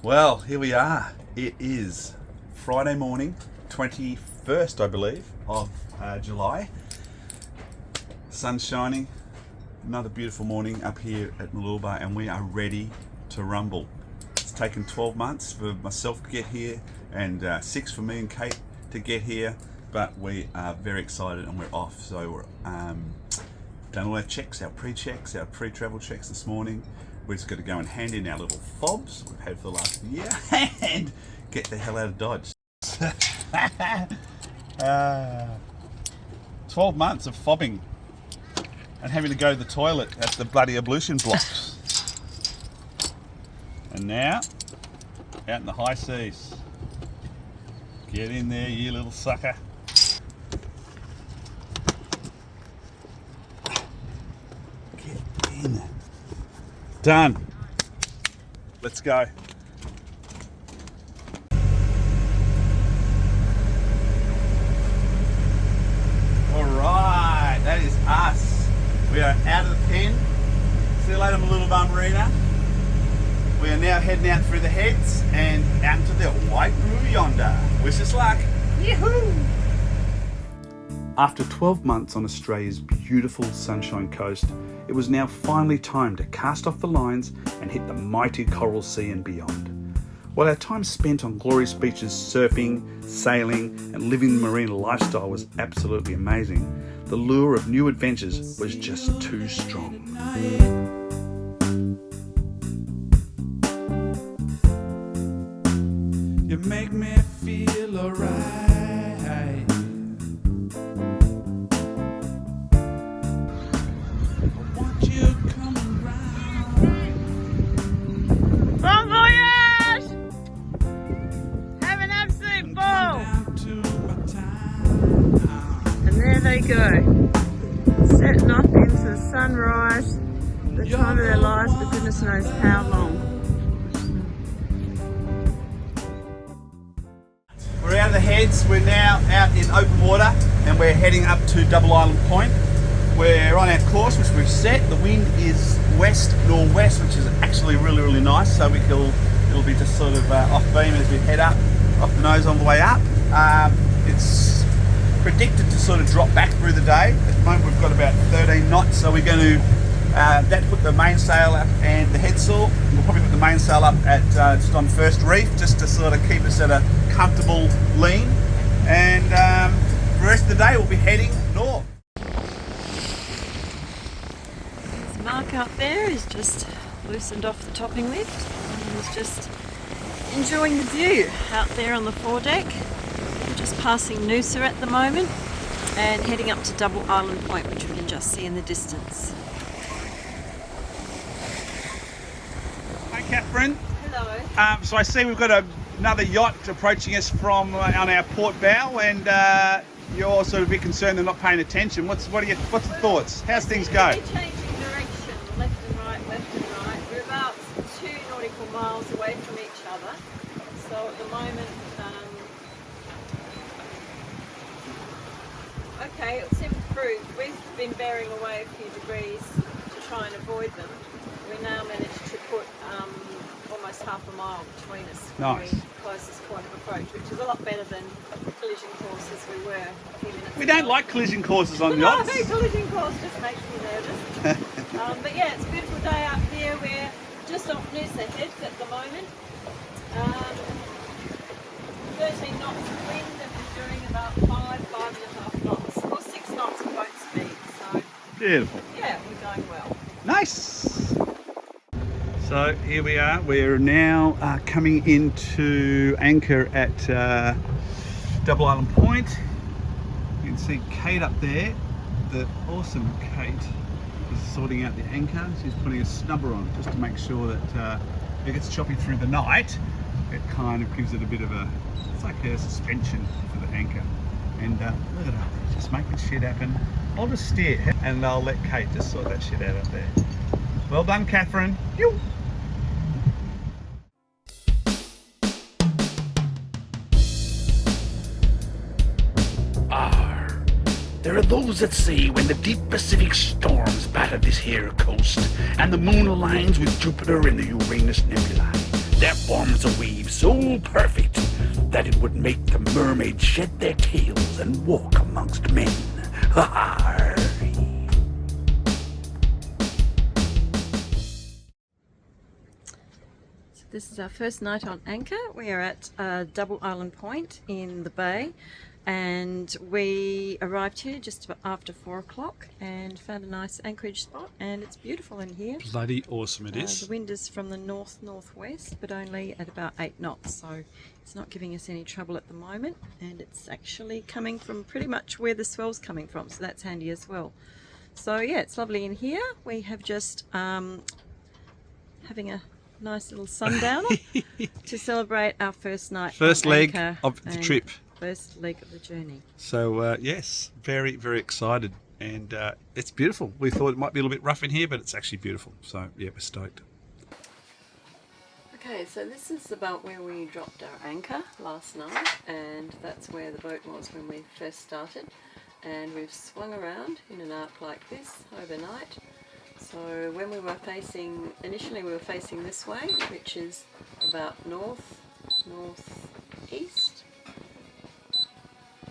Well, here we are. It is Friday morning, 21st, I believe, of July. Sun's shining. Another beautiful morning up here at Mooloolaba, and we are ready to rumble. It's taken 12 months for myself to get here, and 6 for me and Kate to get here, but we are very excited and we're off. So we're done all our checks, our pre-checks, our pre-travel checks this morning. We're just going to go and hand in our little fobs we've had for the last year and get the hell out of Dodge. 12 months of fobbing and having to go to the toilet at the bloody ablution blocks. And now, out in the high seas. Get in there, you little sucker. Get in. Done. Let's go. All right, that is us. We are out of the pen. See you later, Mooloolaba Marina. We are now heading out through the heads and out into the white blue yonder. Wish us luck. Yahoo! After 12 months on Australia's beautiful Sunshine Coast, it was now finally time to cast off the lines and hit the mighty Coral Sea and beyond. While our time spent on glorious beaches surfing, sailing and living the marina lifestyle was absolutely amazing, the lure of new adventures was just too strong. You make me feel alright. Bon voyage! Have an absolute ball! And there they go, setting off into the sunrise, the time of their lives for goodness knows how long. We're out of the heads, we're now out in open water and we're heading up to Double Island Point. We're on our course which we've set. The wind is west-northwest, which is actually really nice, so it'll be just sort of off beam as we head up, off the nose on the way up. It's predicted to sort of drop back through the day. At the moment we've got about 13 knots, so we're going to put the mainsail up and the headsail. We'll probably put the mainsail up at just on first reef, just to sort of keep us at a comfortable lean. And for the rest of the day we'll be heading north. Mark up there is just loosened off the topping lift and is just enjoying the view out there on the foredeck. We're just passing Noosa at the moment and heading up to Double Island Point, which we can just see in the distance. Hi Catherine. Hello. So I see we've got another yacht approaching us from on our port bow, and you're sort of a bit concerned they're not paying attention. What's the thoughts? How's things go? We're changing direction, left and right. We're about 2 nautical miles away from each other. So at the moment, okay, it's improved. We've been bearing away a few degrees to try and avoid them. We now managed to put almost half a mile between us from Nice. the closest point of approach, which is a lot better than collision course as we were a few minutes We ago. don't like collision courses on No, yachts. collision course just makes me nervous. But yeah, it's a beautiful day up here. We're just off Noosa Heads at the moment. 13 knots of wind, and we're doing about 5.5 knots, or 6 knots of boat speed. So Beautiful. yeah, we're going well. Nice. So here we are. We're now coming into anchor at Double Island Point. You can see Kate up there. The awesome Kate is sorting out the anchor. She's putting a snubber on just to make sure that if it gets choppy through the night, it kind of gives it a bit of it's like a suspension for the anchor. And look at her, just making shit happen. I'll just steer and I'll let Kate just sort that shit out up there. Well done, Catherine. Yoo. There are those that say when the deep Pacific storms batter this here coast, and the moon aligns with Jupiter in the Uranus nebulae, Their forms a weave so perfect that it would make the mermaids shed their tails and walk amongst men. Ha ha! This is our first night on anchor. We are at Double Island Point in the bay, and we arrived here just after 4 o'clock and found a nice anchorage spot, and it's beautiful in here. Bloody awesome it is. The wind is from the north-northwest, but only at about 8 knots, so it's not giving us any trouble at the moment, and it's actually coming from pretty much where the swell's coming from, so that's handy as well. So yeah, it's lovely in here. We have just having a nice little sundowner to celebrate our first night. First on leg anchor of the trip. First leg of the journey. So yes, very, very excited, and it's beautiful. We thought it might be a little bit rough in here, but it's actually beautiful. So yeah, we're stoked. Okay, so this is about where we dropped our anchor last night, and that's where the boat was when we first started. And we've swung around in an arc like this overnight. So when we were initially we were facing this way, which is about northeast,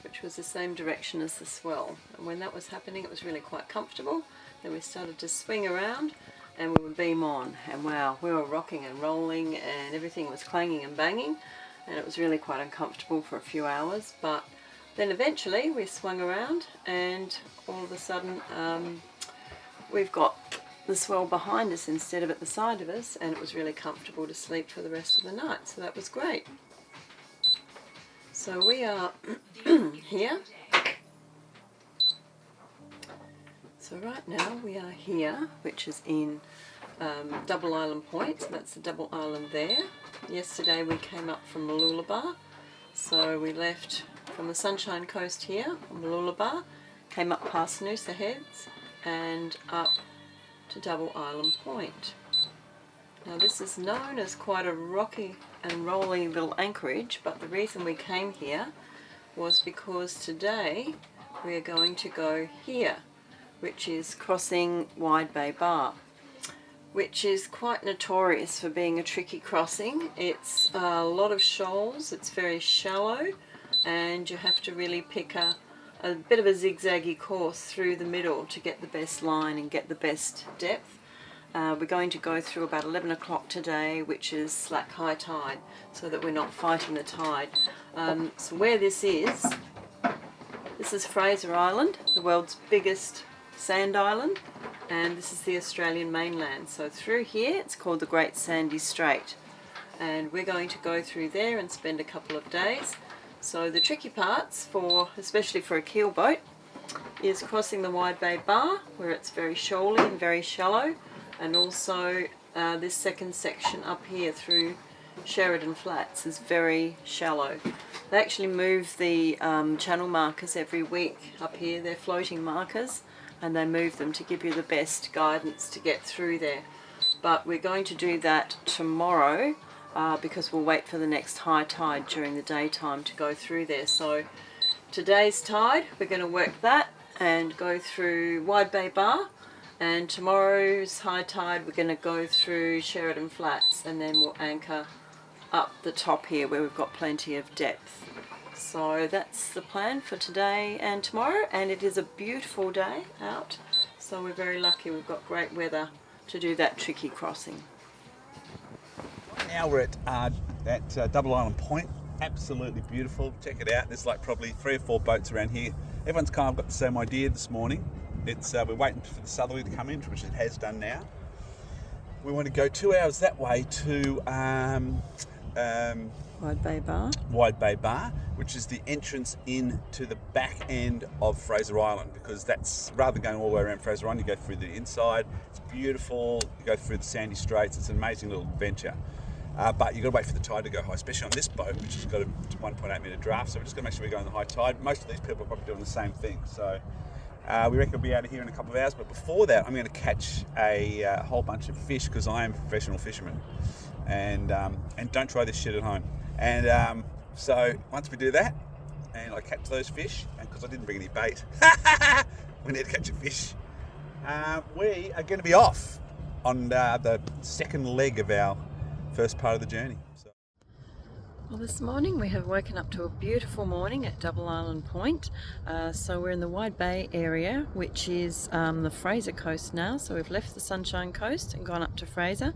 which was the same direction as the swell. And when that was happening, it was really quite comfortable. Then we started to swing around and we would beam on, and wow, we were rocking and rolling and everything was clanging and banging, and it was really quite uncomfortable for a few hours. But then eventually we swung around, and all of a sudden we've got the swell behind us instead of at the side of us, and it was really comfortable to sleep for the rest of the night, so that was great. So we are here. So right now we are here, which is in Double Island Point, so that's the double island there. Yesterday we came up from Mooloolaba, so we left from the Sunshine Coast here on Mooloolaba, came up past Noosa Heads and up to Double Island Point. Now this is known as quite a rocky and rolly little anchorage, but the reason we came here was because today we are going to go here, which is crossing Wide Bay Bar, which is quite notorious for being a tricky crossing. It's a lot of shoals, it's very shallow, and you have to really pick a bit of a zigzaggy course through the middle to get the best line and get the best depth. We're going to go through about 11 o'clock today, which is slack high tide, so that we're not fighting the tide. So where this is Fraser Island, the world's biggest sand island, and this is the Australian mainland. So through here it's called the Great Sandy Strait, and we're going to go through there and spend a couple of days. So the tricky parts, especially for a keel boat, is crossing the Wide Bay Bar, where it's very shoaly and very shallow, and also this second section up here through Sheridan Flats is very shallow. They actually move the channel markers every week up here. They're floating markers, and they move them to give you the best guidance to get through there. But we're going to do that tomorrow, because we'll wait for the next high tide during the daytime to go through there. So today's tide, we're going to work that and go through Wide Bay Bar, and tomorrow's high tide we're going to go through Sheridan Flats, and then we'll anchor up the top here where we've got plenty of depth. So that's the plan for today and tomorrow, and it is a beautiful day out, so we're very lucky we've got great weather to do that tricky crossing. Now we're at Double Island Point. Absolutely beautiful. Check it out. There's like probably 3 or 4 boats around here. Everyone's kind of got the same idea this morning. We're waiting for the southerly to come in, which it has done now. We want to go 2 hours that way to Wide Bay Bar. Wide Bay Bar, which is the entrance into the back end of Fraser Island, because that's, rather than going all the way around Fraser Island, you go through the inside. It's beautiful. You go through the sandy straits. It's an amazing little adventure. But you've got to wait for the tide to go high, especially on this boat, which has got a 1.8 metre draft. So we're just going to make sure we go on the high tide. Most of these people are probably doing the same thing. So we reckon we'll be out of here in a couple of hours. But before that, I'm going to catch a whole bunch of fish, because I am a professional fisherman. And don't try this shit at home. And so once we do that, and I catch those fish, and because I didn't bring any bait, we need to catch a fish. We are going to be off on the second leg of our first part of the journey. So. Well, this morning we have woken up to a beautiful morning at Double Island Point. So we're in the Wide Bay area, which is the Fraser Coast now. So we've left the Sunshine Coast and gone up to Fraser,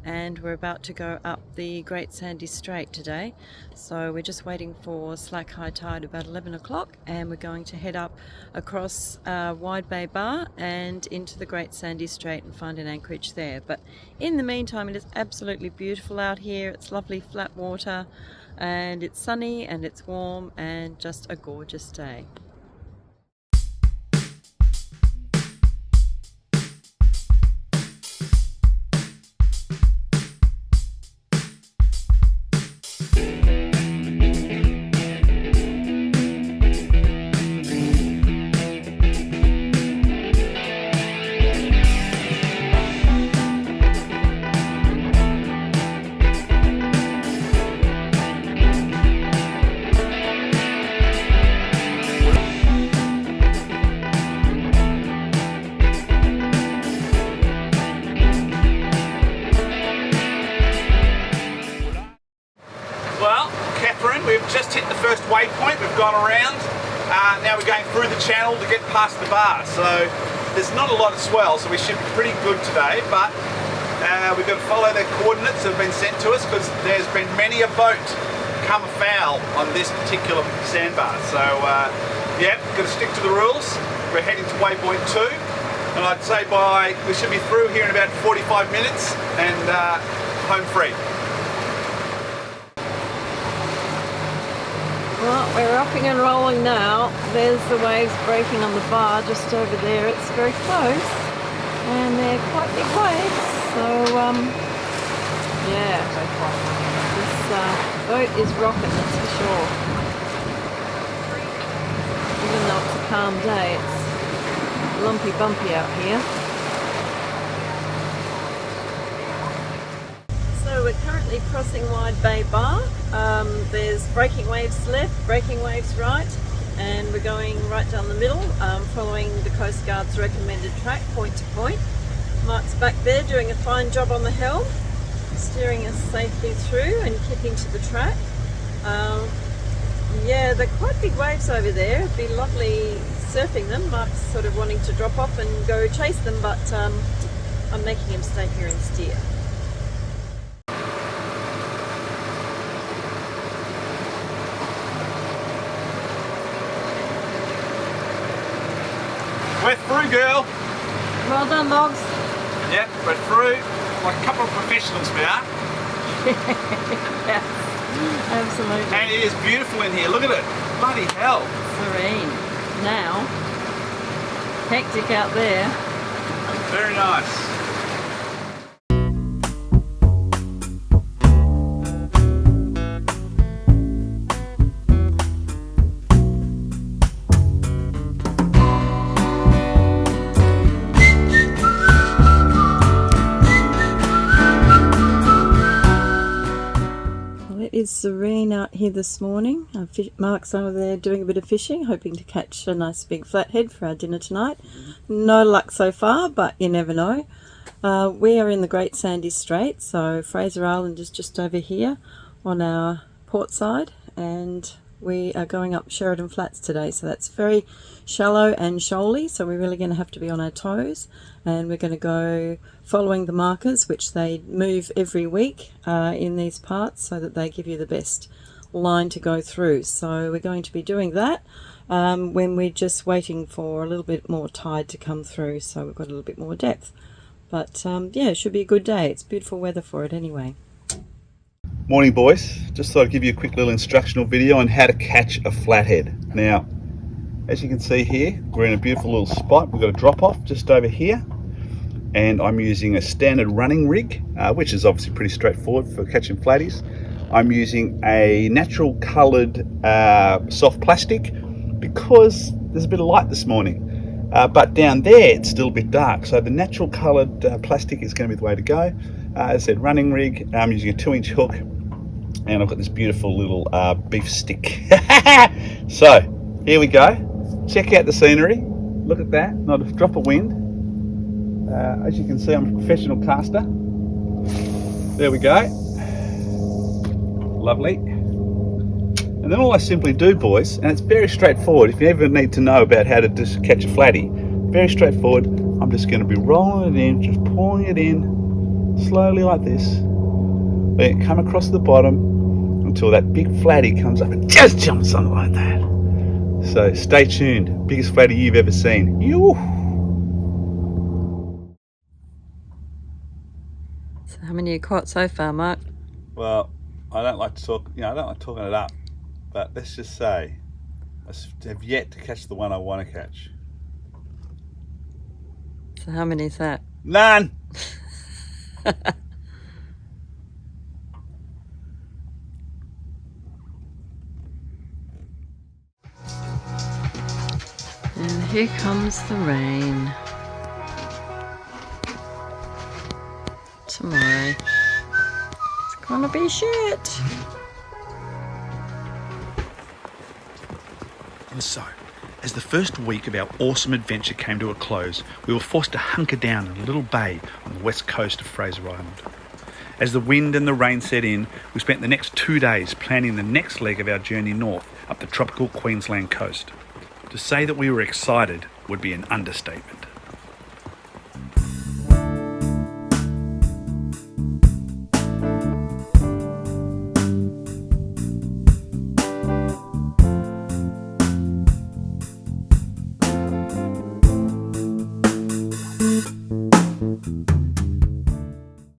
and we're about to go up the Great Sandy Strait today. So we're just waiting for slack high tide about 11 o'clock, and we're going to head up across Wide Bay Bar and into the Great Sandy Strait and find an anchorage there. But in the meantime, it is absolutely beautiful out here. It's lovely flat water, and it's sunny and it's warm and just a gorgeous day. We've just hit the first waypoint, we've gone around, now we're going through the channel to get past the bar, so there's not a lot of swell, so we should be pretty good today, but we've got to follow the coordinates that have been sent to us, because there's been many a boat come afoul on this particular sandbar, so yeah, got to stick to the rules. We're heading to waypoint 2, and I'd say we should be through here in about 45 minutes and home free. Well, we're rocking and rolling now. There's the waves breaking on the bar just over there. It's very close, and they're quite big waves. So, yeah, this boat is rocking, that's for sure. Even though it's a calm day, it's lumpy bumpy out here. So we're currently crossing Wide Bay Bar. There's breaking waves left, breaking waves right, and we're going right down the middle, following the Coast Guard's recommended track, point to point. Mark's back there doing a fine job on the helm, steering us safely through and keeping to the track. Yeah, they're quite big waves over there. It'd be lovely surfing them. Mark's sort of wanting to drop off and go chase them, but I'm making him stay here and steer. We're through, girl. Well done, dogs. Yep, we're through. Like a couple of professionals we are. Yes, absolutely. And it is beautiful in here. Look at it. Bloody hell. Serene. Now, hectic out there. Very nice. It's serene out here this morning. Mark's over there doing a bit of fishing, hoping to catch a nice big flathead for our dinner tonight. No luck so far, but you never know. We are in the Great Sandy Strait, so Fraser Island is just over here on our port side, and we are going up Sheridan Flats today, so that's very shallow and shoaly, so we're really going to have to be on our toes, and we're going to go following the markers, which they move every week in these parts, so that they give you the best line to go through. So we're going to be doing that when we're just waiting for a little bit more tide to come through, so we've got a little bit more depth. But yeah, it should be a good day. It's beautiful weather for it anyway. Morning, boys. Just thought I'd give you a quick little instructional video on how to catch a flathead. Now, as you can see here, we're in a beautiful little spot. We've got a drop off just over here, and I'm using a standard running rig, which is obviously pretty straightforward for catching flatties. I'm using a natural coloured soft plastic because there's a bit of light this morning. But down there it's still a bit dark, so the natural coloured plastic is going to be the way to go. As I said, running rig. I'm using a 2-inch hook, and I've got this beautiful little beef stick. So here we go. Check out the scenery. Look at that, not a drop of wind. As you can see, I'm a professional caster. There we go. Lovely. And then all I simply do, boys, and it's very straightforward. If you ever need to know about how to just catch a flatty, very straightforward. I'm just going to be rolling it in, just pouring it in slowly like this. Then come across the bottom until that big flatty comes up and just jumps on like that. So stay tuned. Biggest flatty you've ever seen. Yoo! So how many you caught so far, Mark? Well, I don't like to talk, I don't like talking it up, but let's just say I have yet to catch the one I want to catch. So how many is that? None! And here comes the rain. Tomorrow. It's gonna be shit. And so, as the first week of our awesome adventure came to a close, we were forced to hunker down in a little bay on the west coast of Fraser Island. As the wind and the rain set in, we spent the next 2 days planning the next leg of our journey north up the tropical Queensland coast. To say that we were excited would be an understatement.